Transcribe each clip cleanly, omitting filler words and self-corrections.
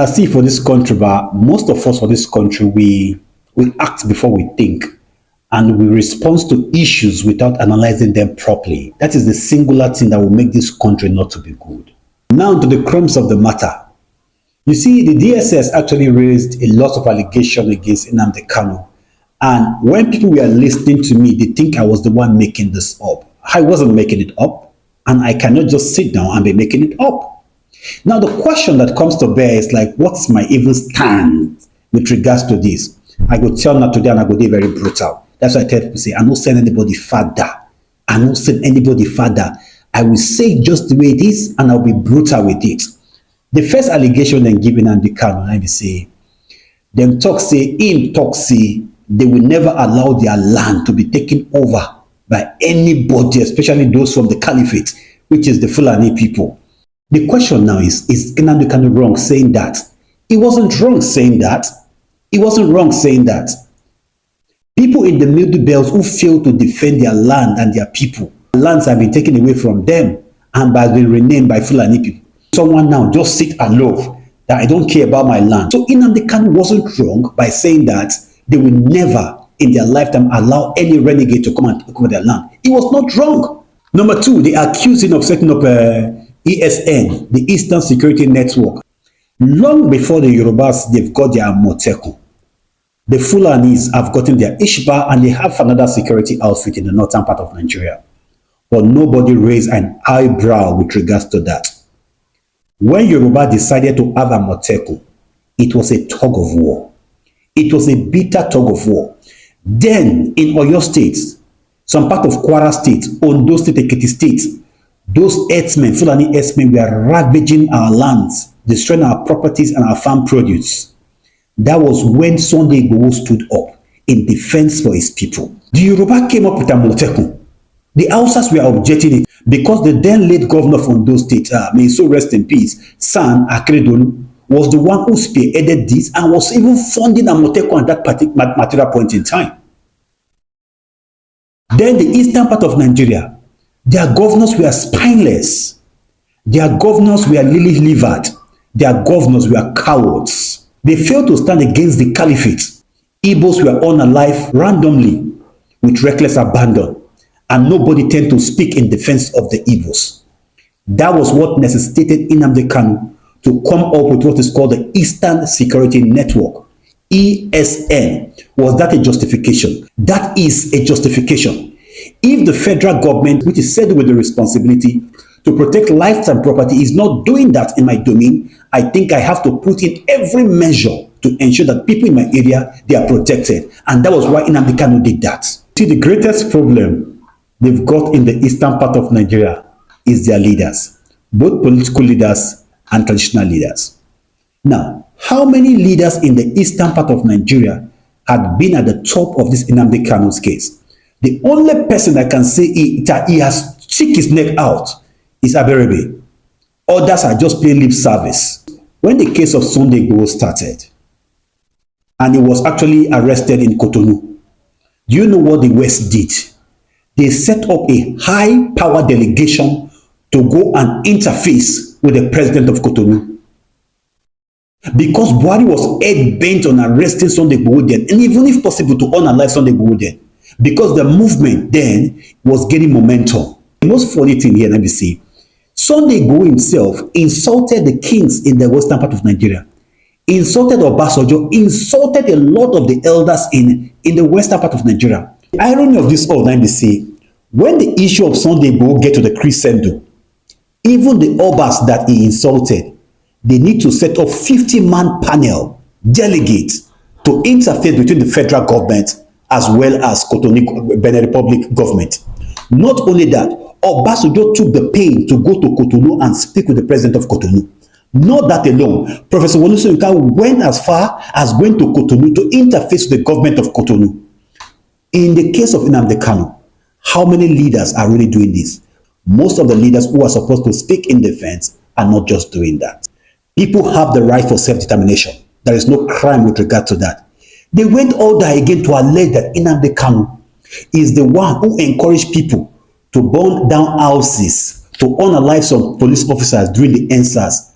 I see for this country, but most of us for this country, we act before we think, and we respond to issues without analyzing them properly. That is the singular thing that will make this country not to be good. Now to the crumbs of the matter. You see, the DSS actually raised a lot of allegations against Nnamdi Kanu. And when people were listening to me, they think I was the one making this up. I wasn't making it up, and I cannot just sit down and be making it up. Now, the question that comes to bear is like, what's my even stand with regards to this? I go tell not today and I go be very brutal. That's why I tell people, say, I don't send anybody further. I don't send anybody further. I will say just the way it is and I'll be brutal with it. The first allegation then given Nnamdi Kanu, let me say, them talk say, they will never allow their land to be taken over by anybody, especially those from the caliphate, which is the Fulani people. The question now is Nnamdi Kanu wrong saying that? He wasn't wrong saying that. He wasn't wrong saying that. People in the Middle Belt who fail to defend their land and their people, lands have been taken away from them and has been renamed by Fulani people. Someone now just sit alone that I don't care about my land. So Nnamdi Kanu wasn't wrong by saying that they will never in their lifetime allow any renegade to come and take over their land. He was not wrong. Number two, they accused him of setting up ESN, the Eastern Security Network. Long before the Yorubas, they've got their Amotekun. The Fulanis have gotten their Ishba and they have another security outfit in the northern part of Nigeria. But nobody raised an eyebrow with regards to that. When Yoruba decided to have Amotekun, it was a tug of war. It was a bitter tug of war. Then in Oyo State, some part of Kwara State, Ondo State, Ekiti State, those herdsmen, Fulani herdsmen, were ravaging our lands, destroying our properties and our farm produce. That was when Sunday Igboho stood up in defense for his people. The Yoruba came up with Amotekun. The Hausas were objecting it because the then late governor of Ondo State, may so rest in peace, San Akeredolu, was the one who spearheaded this and was even funding Amotekun at that particular material point in time. Then the eastern part of Nigeria, their governors were spineless. Their governors were lily-livered. Their governors were cowards. They failed to stand against the caliphate. Igbos were unalive randomly with reckless abandon, and nobody tended to speak in defense of the Igbos. That was what necessitated Nnamdi Kanu to come up with what is called the Eastern Security Network, ESN. Was that a justification? That is a justification. If the federal government, which is said with the responsibility to protect lives and property, is not doing that in my domain, I think I have to put in every measure to ensure that people in my area, they are protected. And that was why Nnamdi Kanu did that. See, the greatest problem they've got in the eastern part of Nigeria is their leaders, both political leaders and traditional leaders. Now, how many leaders in the eastern part of Nigeria had been at the top of this Nnamdi Kanu's case? The only person that can say he has stuck his neck out is Aberebe. Others are just paying lip service. When the case of Sunday Igboho started, and he was actually arrested in Cotonou, do you know what the West did? They set up a high-power delegation to go and interface with the president of Cotonou. Because Buhari was head-bent on arresting Sunday Igboho then, and even if possible to unalive Sunday Igboho then, because the movement then was gaining momentum. The most funny thing here, let me see, Sunday Igboho himself insulted the kings in the western part of Nigeria, insulted Obasanjo, insulted a lot of the elders in the western part of Nigeria. The irony of this all, let me see, when the issue of Sunday Igboho get to the crescendo, even the Obas that he insulted, they need to set up 50-man panel delegates to interface between the federal government as well as Cotonou Benin Republic government. Not only that, Obasanjo took the pain to go to Cotonou and speak with the president of Cotonou. Not that alone, Professor Wole Soyinka went as far as going to Cotonou to interface with the government of Cotonou. In the case of Nnamdi Kanu, how many leaders are really doing this? Most of the leaders who are supposed to speak in defense are not just doing that. People have the right for self-determination. There is no crime with regard to that. They went all that again to allege that Nnamdi Kanu is the one who encouraged people to burn down houses, to unalive some police officers during the EndSARS.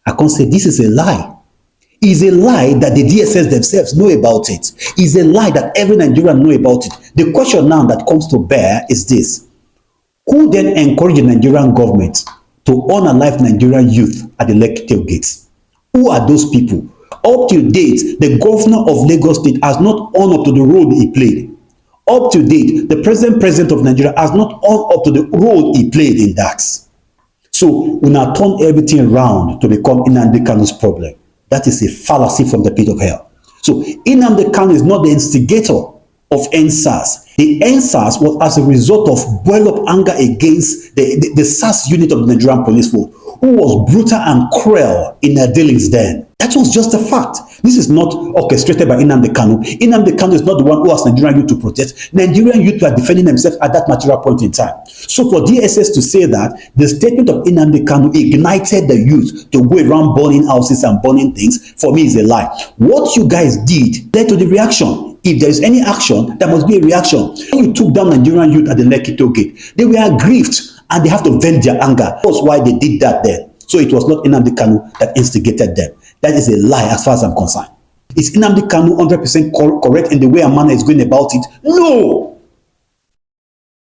I can't say this is a lie. It's a lie that the DSS themselves know about it. It's a lie that every Nigerian know about it. The question now that comes to bear is this. Who then encouraged the Nigerian government to unalive Nigerian youth at the Lekki tailgates? Who are those people? Up to date, the governor of Lagos State has not owned up to the role he played. Up to date, the president of Nigeria has not owned up to the role he played in that. So we now turn everything around to become Nnamdi Kanu's problem. That is a fallacy from the pit of hell. So Nnamdi Kanu is not the instigator of EndSARS. The EndSARS was as a result of boil-up anger against the SARS unit of the Nigerian police force, who was brutal and cruel in their dealings then. That was just a fact. This is not orchestrated by Nnamdi Kanu. Nnamdi Kanu is not the one who asked Nigerian youth to protest. Nigerian youth were defending themselves at that material point in time. So for DSS to say that the statement of Nnamdi Kanu ignited the youth to go around burning houses and burning things, for me is a lie. What you guys did led to the reaction. If there is any action, there must be a reaction. When you took down Nigerian youth at the Lekki tollgate, they were aggrieved and they have to vent their anger. That's why they did that then. So it was not Nnamdi Kanu that instigated them. That is a lie as far as I'm concerned. Is Nnamdi Kanu 100% correct in the way a man is going about it? No.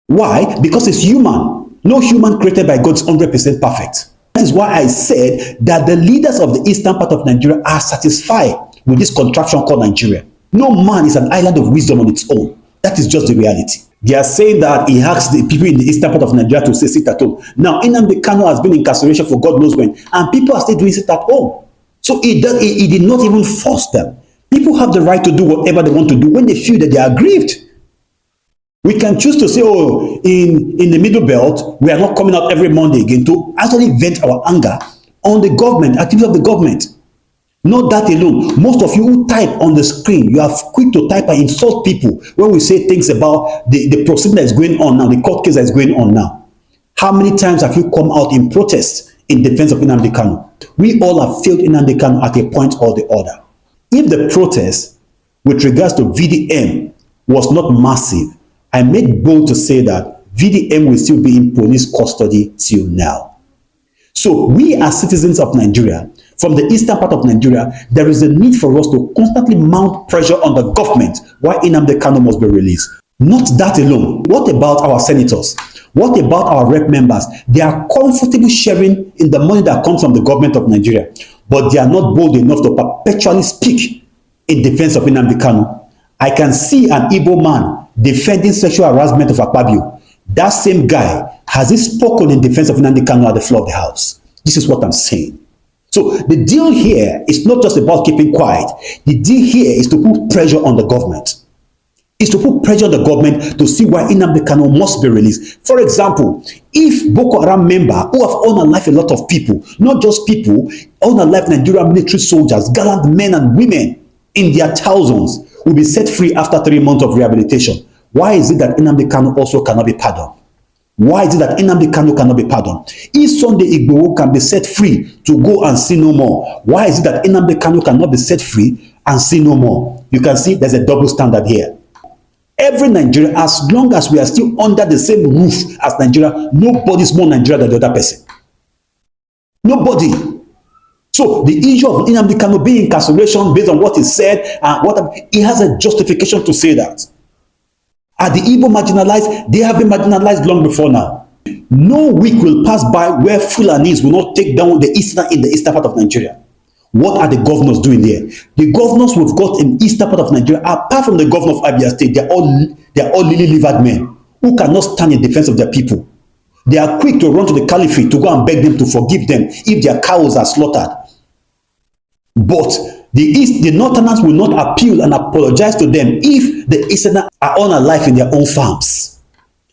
Why? Because it's human. No human created by God is 100% perfect. That is why I said that the leaders of the eastern part of Nigeria are satisfied with this contraption called Nigeria. No man is an island of wisdom on its own. That is just the reality. They are saying that he asked the people in the eastern part of Nigeria to say sit at home. Now, Nnamdi Kanu has been incarceration for God knows when, and people are still doing sit at home. So he did not even force them. People have the right to do whatever they want to do when they feel that they are aggrieved. We can choose to say, oh, in the middle belt, we are not coming out every Monday again to actually vent our anger on the government, activities of the government. Not that alone. Most of you who type on the screen, you are quick to type and insult people when we say things about the proceeding that is going on now, the court case that is going on now. How many times have you come out in protest in defense of Nnamdi Kanu? We all have failed Nnamdi Kanu at a point or the other. If the protest with regards to VDM was not massive, I made bold to say that VDM will still be in police custody till now. So we as citizens of Nigeria, from the eastern part of Nigeria, there is a need for us to constantly mount pressure on the government why Nnamdi Kanu must be released. Not that alone. What about our senators? What about our rep members? They are comfortable sharing in the money that comes from the government of Nigeria, but they are not bold enough to perpetually speak in defense of Nnamdi Kanu. I can see an Igbo man defending sexual harassment of Akpabio. That same guy, has he spoken in defense of Nnamdi Kanu at the floor of the house? This is what I'm saying. So the deal here is not just about keeping quiet. The deal here is to put pressure on the government. Is to put pressure on the government to see why Nnamdi Kanu must be released. For example, if Boko Haram member who have unalived a lot of people, not just people, unalived Nigerian military soldiers, gallant men and women in their thousands, will be set free after 3 months of rehabilitation. Why is it that Nnamdi Kanu also cannot be pardoned? Why is it that Nnamdi Kanu cannot be pardoned? If Sunday Igboho can be set free to go and see no more, why is it that Nnamdi Kanu cannot be set free and see no more? You can see there's a double standard here. Every Nigerian, as long as we are still under the same roof as Nigeria, nobody is more Nigeria than the other person. Nobody. So the issue of Nnamdi Kanu being incarceration based on what he said and what he has a justification to say that. Are the Igbo marginalized? They have been marginalized long before now. No week will pass by where Fulanis will not take down the eastern part of Nigeria. What are the governors doing there? The governors we've got in eastern part of Nigeria, apart from the governor of Abia State, they're all lily-livered men who cannot stand in defense of their people. They are quick to run to the caliphate to go and beg them to forgive them if their cows are slaughtered. But the northerners will not appeal and apologize to them if the easterners are unalive in their own farms.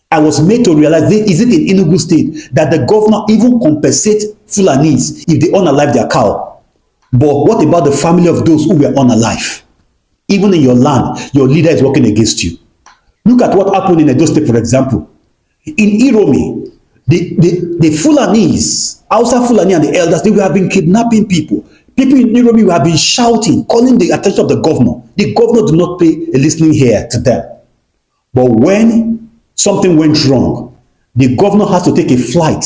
I was made to realize, is it in Enugu State that the governor even compensates Fulanis if they unalive their cow? But what about the family of those who were unalive? Even in your land, your leader is working against you. Look at what happened in Edo State, for example. In Iromi, the Fulanis, Hausa Fulani and the elders, they have been kidnapping people. People in Iromi have been shouting, calling the attention of the governor. The governor did not pay a listening ear to them. But when something went wrong, the governor has to take a flight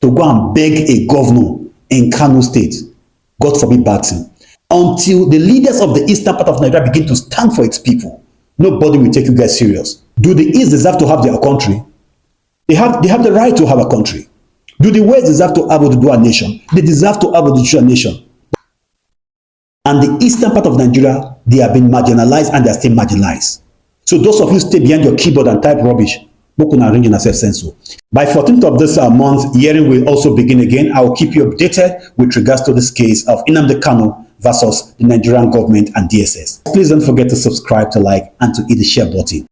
to go and beg a governor in Kano State. God forbid bad thing. until the leaders of the eastern part of Nigeria begin to stand for its people, nobody will take you guys serious. Do the East deserve to have their country? They have the right to have a country. Do the West deserve to have a dual nation? They deserve to have a dual nation. And the eastern part of Nigeria, they have been marginalized and they are still marginalized. So those of you stay behind your keyboard and type rubbish, by 14th of this month, hearing will also begin again. I will keep you updated with regards to this case of Nnamdi Kanu versus the Nigerian government and DSS. Please don't forget to subscribe, to like, and to hit the share button.